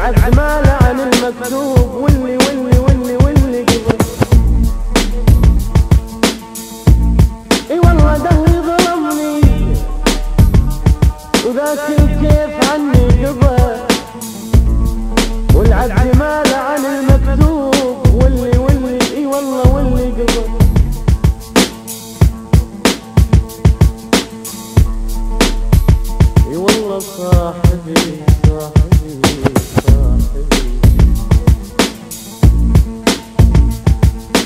والعبد مال عن المكتوب، واللي قبل اي والله دهري ظلمني وذاك الكيف عني قبل، والعبد مال عن المكتوب، واللي اي والله واللي قبل. اي والله صاحبي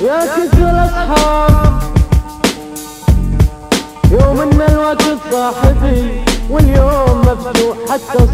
يا كثر الاصحاب يوم ان الوقت صاحبي، واليوم مفتوح حتى